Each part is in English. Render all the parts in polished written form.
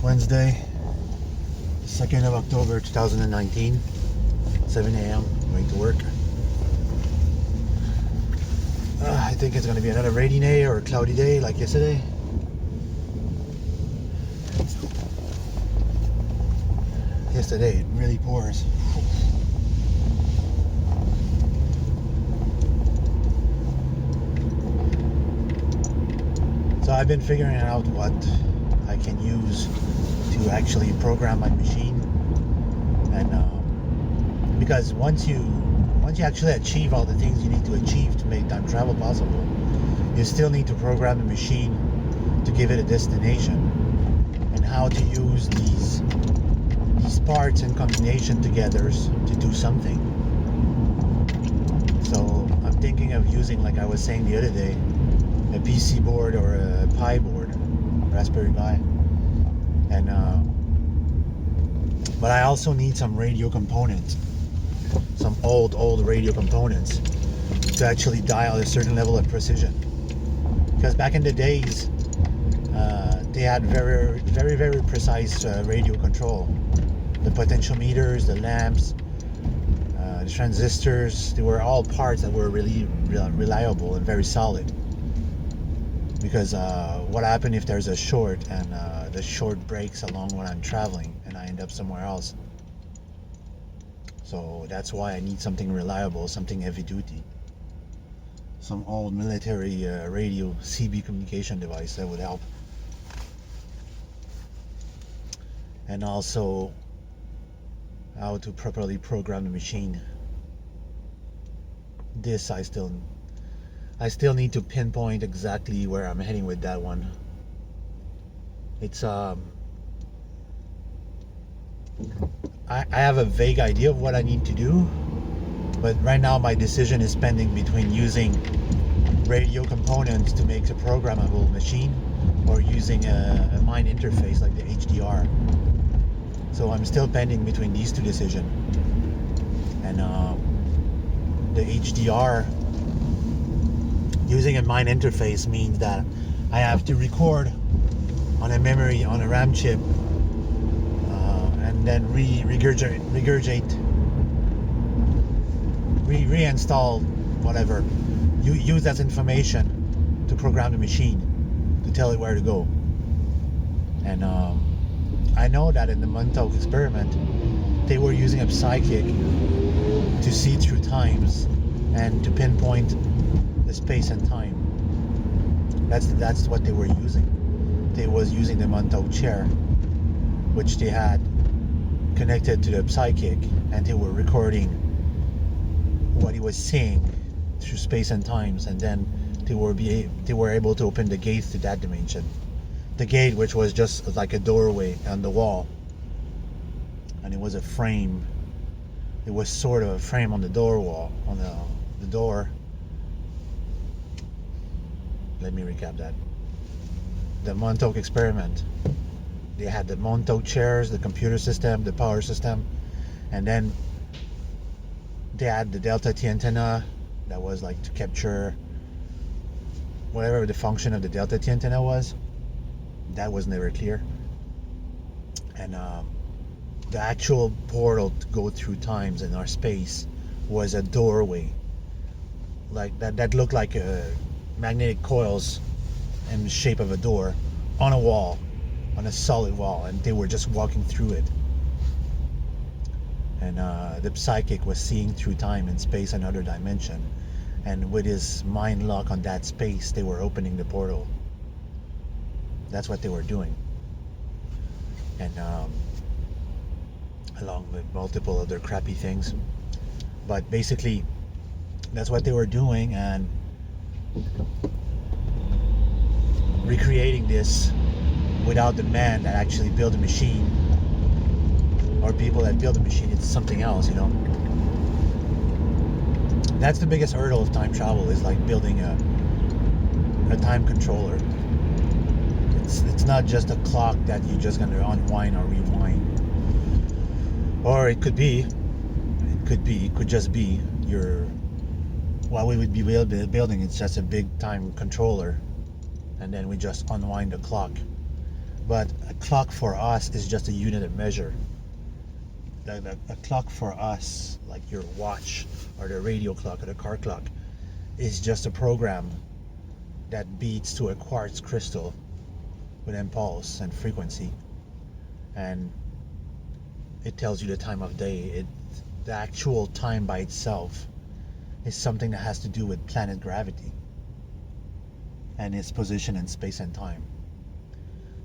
Wednesday, 2nd of October 2019, 7 a.m. Going to work. I think it's going to be another rainy day or cloudy day like yesterday. Yesterday it really pours. So I've been figuring out what I can use to actually program my machine, and because once you actually achieve all the things you need to achieve to make time travel possible, you still need to program the machine to give it a destination and how to use these parts in combination together to do something. So I'm thinking of using, like I was saying the other day, a PC board or a Pi board, Raspberry Pi, and but I also need some radio components, some old radio components to actually dial a certain level of precision. Because back in the days, they had very precise radio control. The potentiometers, the lamps, the transistors, they were all parts that were really reliable and very solid. Because what happened if there's a short and the short breaks along when I'm traveling and I end up somewhere else? So that's why I need something reliable, something heavy duty. Some old military radio CB communication device that would help. And also how to properly program the machine. This I still need to pinpoint exactly where I'm heading with that one. It's I have a vague idea of what I need to do, but right now my decision is pending between using radio components to make a programmable machine or using a MIND interface like the HDR. So I'm still pending between these two decisions. And the HDR, using a MIND interface, means that I have to record on a memory, on a RAM chip, and then reinstall whatever. You use that information to program the machine, to tell it where to go. And I know that in the Montauk experiment, they were using a psychic to see through times and to pinpoint the space and time. That's what they were using. They was using the Montauk chair, which they had connected to the psychic, and they were recording what he was seeing through space and times, and then they were able to open the gates to that dimension. The gate, which was just like a doorway on the wall, and it was a frame. It was sort of a frame on the door wall, on the door. Let me recap that. The Montauk experiment. They had the Montauk chairs, the computer system, the power system, and then they had the Delta T antenna that was like to capture whatever the function of the Delta T antenna was. That was never clear. And the actual portal to go through times in our space was a doorway, like that looked like magnetic coils in the shape of a door on a wall, on a solid wall, and they were just walking through it. And the psychic was seeing through time and space, another dimension, and with his mind lock on that space, they were opening the portal. That's what they were doing. And along with multiple other crappy things, but basically that's what they were doing, and recreating this without the man that actually built the machine, or people that build the machine. It's something else, you know. That's the biggest hurdle of time travel, is like building a time controller. It's not just a clock that you're just going to unwind or rewind. Or it could just be what we would be building. It's just a big time controller, and then we just unwind the clock. But a clock for us is just a unit of measure. A clock for us, like your watch or the radio clock or the car clock, is just a program that beats to a quartz crystal with impulse and frequency, and it tells you the time of day. The actual time by itself is something that has to do with planet gravity and its position in space and time.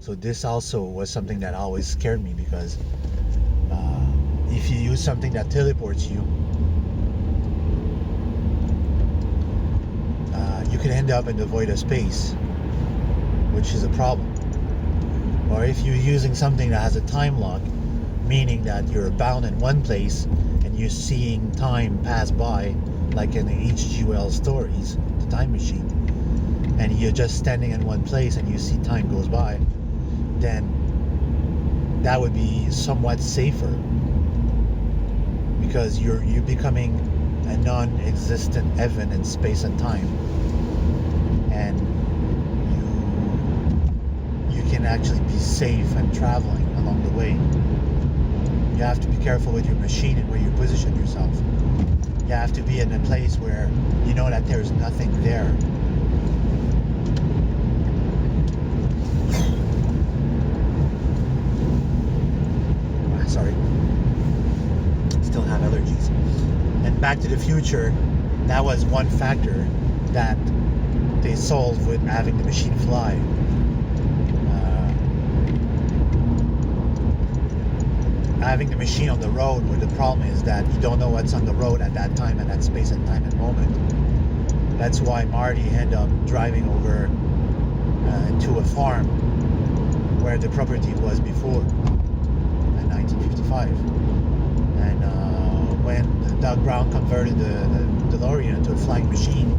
So this also was something that always scared me, because if you use something that teleports you, you can end up in the void of space, which is a problem. Or if you're using something that has a time lock, meaning that you're bound in one place and you're seeing time pass by, like in the H.G. Wells stories, The Time Machine, and you're just standing in one place and you see time goes by, then that would be somewhat safer, because you're becoming a non-existent event in space and time, and you can actually be safe and traveling along the way. You have to be careful with your machine and where you position yourself. You have to be in a place where you know that there's nothing there. Sorry, still have allergies. And Back to the Future, that was one factor that they solved with having the machine fly. Having the machine on the road, where the problem is that you don't know what's on the road at that time, at that space and time and moment. That's why Marty ended up driving over to a farm where the property was before, in 1955. And when Doug Brown converted the DeLorean into a flying machine,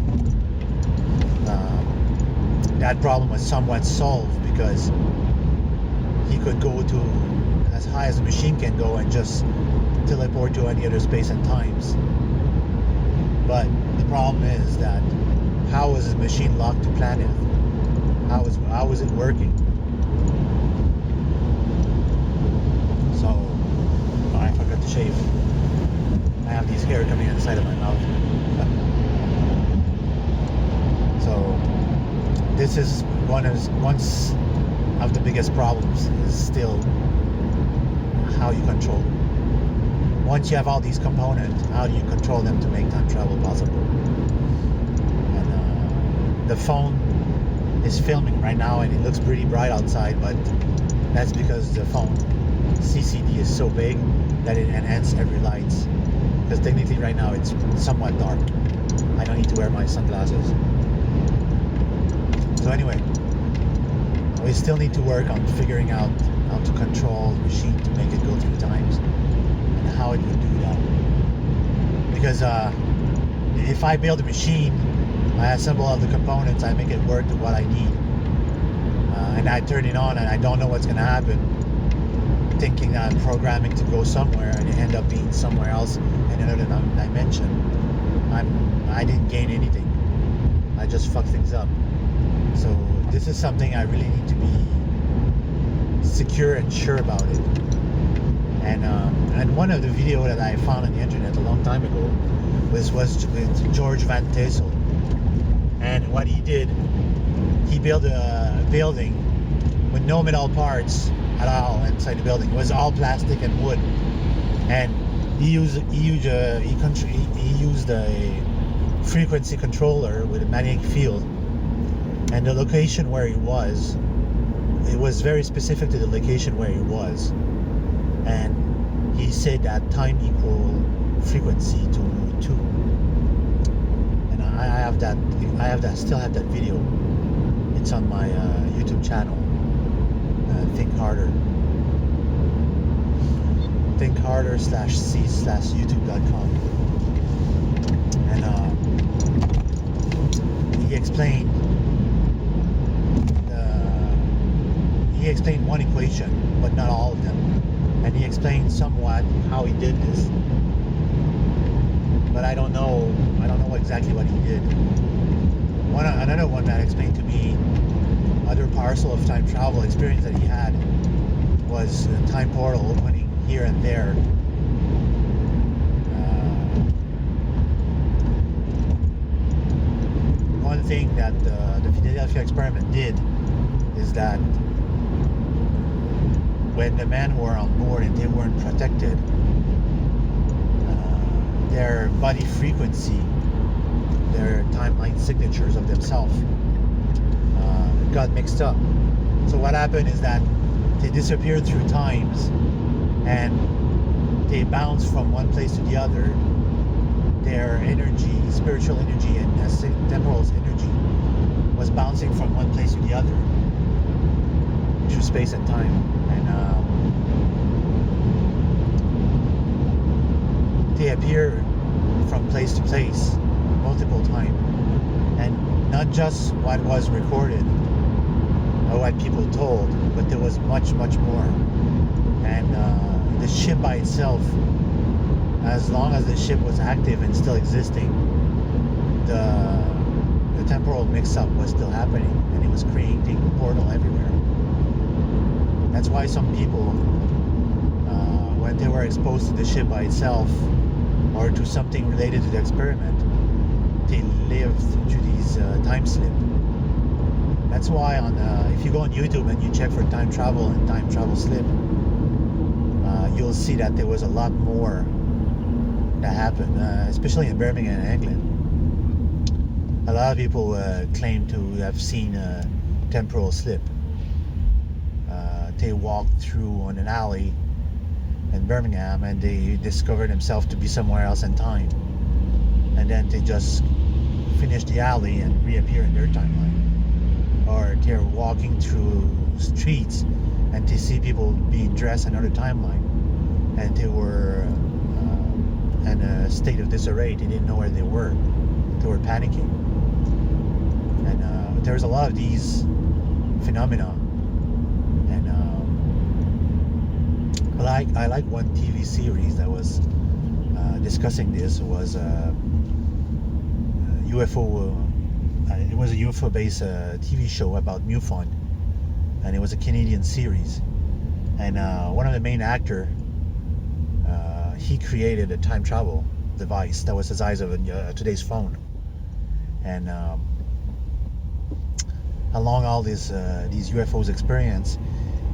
that problem was somewhat solved, because he could go to as high as the machine can go and just teleport to any other space and times. But the problem is that, how was his machine locked to planet? How was it working? So, I forgot to shave. I have these hair coming on the side of my mouth. So this is one of the biggest problems, is still how you control them. Once you have all these components, how do you control them to make time travel possible? And the phone is filming right now, and it looks pretty bright outside, but that's because the phone CCD is so big that it enhances every light. Because technically right now it's somewhat dark. I don't need to wear my sunglasses. So anyway, we still need to work on figuring out how to control the machine to make it go through times, and how it would do that. Because if I build a machine, I assemble all the components, I make it work to what I need, and I turn it on and I don't know what's going to happen, thinking that I'm programming to go somewhere, and it end up being somewhere else in another dimension. I didn't gain anything. I just fucked things up. So this is something I really need to be secure and sure about it. And one of the videos that I found on the internet a long time ago was with George Van Tassel. And what he did, he built a building with no metal parts at all inside the building. It was all plastic and wood. And he used a frequency controller with a magnetic field. And the location where he was, it was very specific to the location where he was. And he said that time equal frequency to 2. And still have that video. It's on my YouTube channel, Think Harder. thinkharder/c/youtube.com. And he explained one equation, but not all of them. And he explained somewhat how he did this. But I don't know exactly what he did. Another one that explained to me other parcel of time travel experience that he had was a time portal opening here and there. One thing that the Philadelphia experiment did is that when the men were on board and they weren't protected, their body frequency, their timeline signatures of themselves got mixed up. So what happened is that they disappeared through times and they bounced from one place to the other. Their energy, spiritual energy and temporal energy was bouncing from one place to the other through space and time. And they appear from place to place multiple times, and not just what was recorded or what people told, but there was much more. And the ship by itself, as long as the ship was active and still existing, the temporal mix-up was still happening, and it was creating a portal everywhere. That's why some people, when they were exposed to the ship by itself or to something related to the experiment, they lived through these time slip. That's why if you go on YouTube and you check for time travel and time travel slip, you'll see that there was a lot more that happened, especially in Birmingham, England. A lot of people claim to have seen a temporal slip. They walked through on an alley in Birmingham and they discovered themselves to be somewhere else in time, and then they just finish the alley and reappear in their timeline. Or they're walking through streets and they see people being dressed in another timeline, and they were in a state of disarray. They didn't know where they were. They were panicking. And there's a lot of these phenomena. And I like one TV series that was discussing this. It was UFO. It was a UFO-based TV show about MUFON, and it was a Canadian series. And one of the main actor, he created a time travel device that was the size of today's phone. And along all these UFOs experience,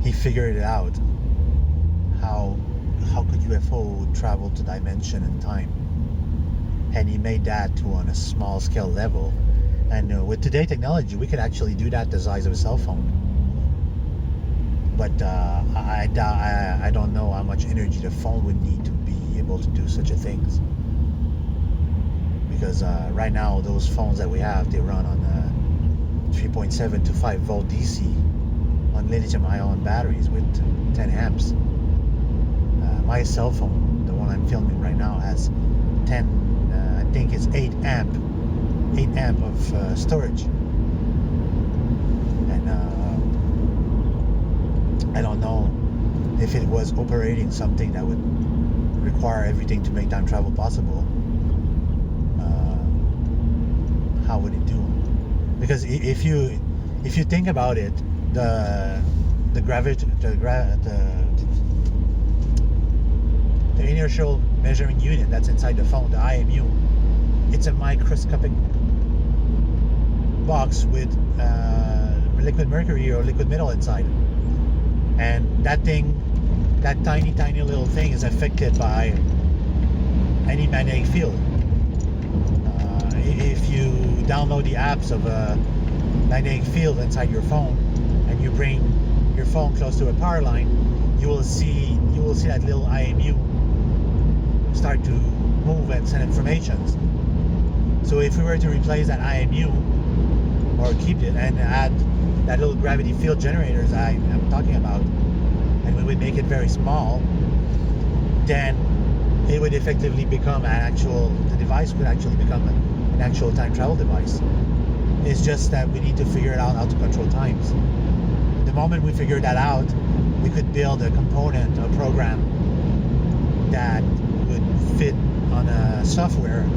he figured it out. How could UFO travel to dimension and time? And he made that on a small scale level. And with today's technology, we could actually do that the size of a cell phone. But I don't know how much energy the phone would need to be able to do such a thing. Because right now, those phones that we have, they run on 3.7 to 5 volt DC on lithium-ion batteries with 10 amps. My cell phone, the one I'm filming right now, has 10. I think it's 8 amp of storage. And I don't know if it was operating something that would require everything to make time travel possible. How would it do? Because if you think about it, the inertial measuring unit that's inside the phone, the IMU, it's a microscopic box with liquid mercury or liquid metal inside, and that tiny little thing is affected by any magnetic field. If you download the apps of a magnetic field inside your phone and you bring your phone close to a power line, you will see that little IMU start to move and send informations. So if we were to replace that IMU or keep it and add that little gravity field generators I'm talking about, and we would make it very small, then it would effectively become the device would actually become an actual time travel device. It's just that we need to figure it out how to control times. The moment we figure that out, we could build a component, a program that would fit on a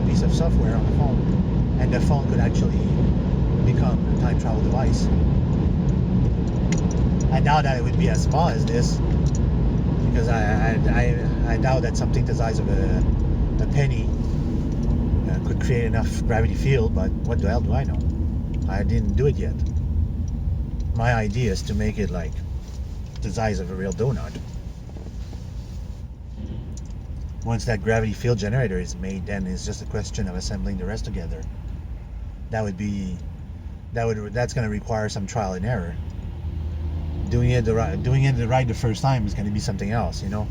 piece of software on the phone, and the phone could actually become a time travel device. I doubt that it would be as small as this, because I doubt that something the size of a penny could create enough gravity field. But what the hell do I know? I didn't do it yet. My idea is to make it like the size of a real donut. Once that gravity field generator is made, then it's just a question of assembling the rest together. That's going to require some trial and error. Doing it right the first time is going to be something else, you know.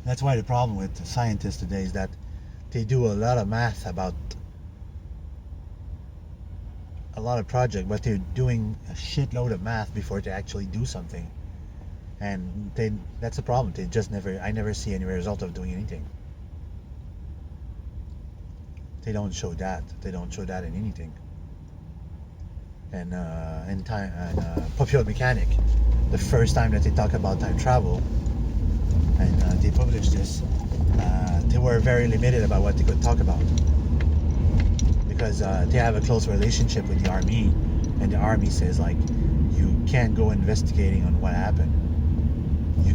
That's why the problem with the scientists today is that they do a lot of math about a lot of projects, but they're doing a shitload of math before they actually do something. And that's the problem. I never see any result of doing anything. They don't show that. They don't show that in anything. And in time, Popular Mechanic, the first time that they talk about time travel, and they published this, they were very limited about what they could talk about, because they have a close relationship with the army, and the army says like, you can't go investigating on what happened. You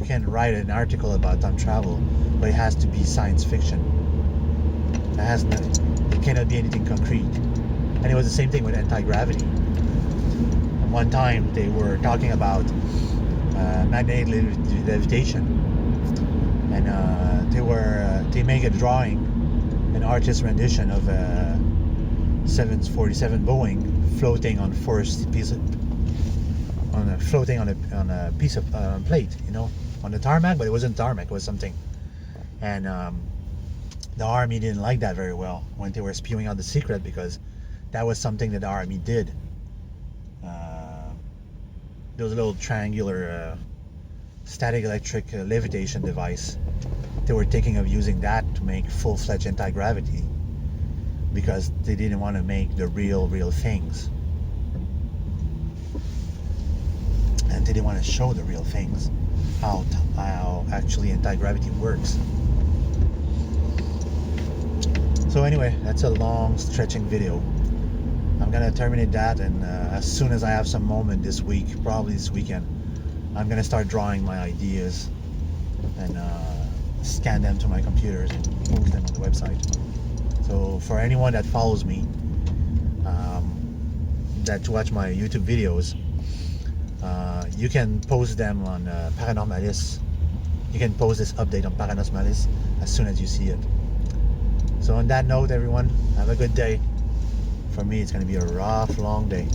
can write an article about time travel, but it has to be science fiction. It cannot be anything concrete. And it was the same thing with anti-gravity. One time they were talking about magnetic levitation, and they make a drawing, an artist's rendition of a 747 Boeing floating on a piece of plate, you know, on the tarmac, but it wasn't tarmac, it was something. And the army didn't like that very well when they were spewing out the secret, because that was something that the army did. There was a little triangular static electric levitation device. They were thinking of using that to make full-fledged anti-gravity, because they didn't want to make the real things, and they didn't want to show the real things, how actually anti-gravity works. So anyway, that's a long stretching video. I'm gonna terminate that, and as soon as I have some moment this week, probably this weekend, I'm gonna start drawing my ideas and scan them to my computers and post them on the website. So for anyone that follows me, that watch my YouTube videos, you can post them on Paranormalis. You can post this update on Paranormalis as soon as you see it. So on that note, everyone, have a good day. For me, it's going to be a rough, long day.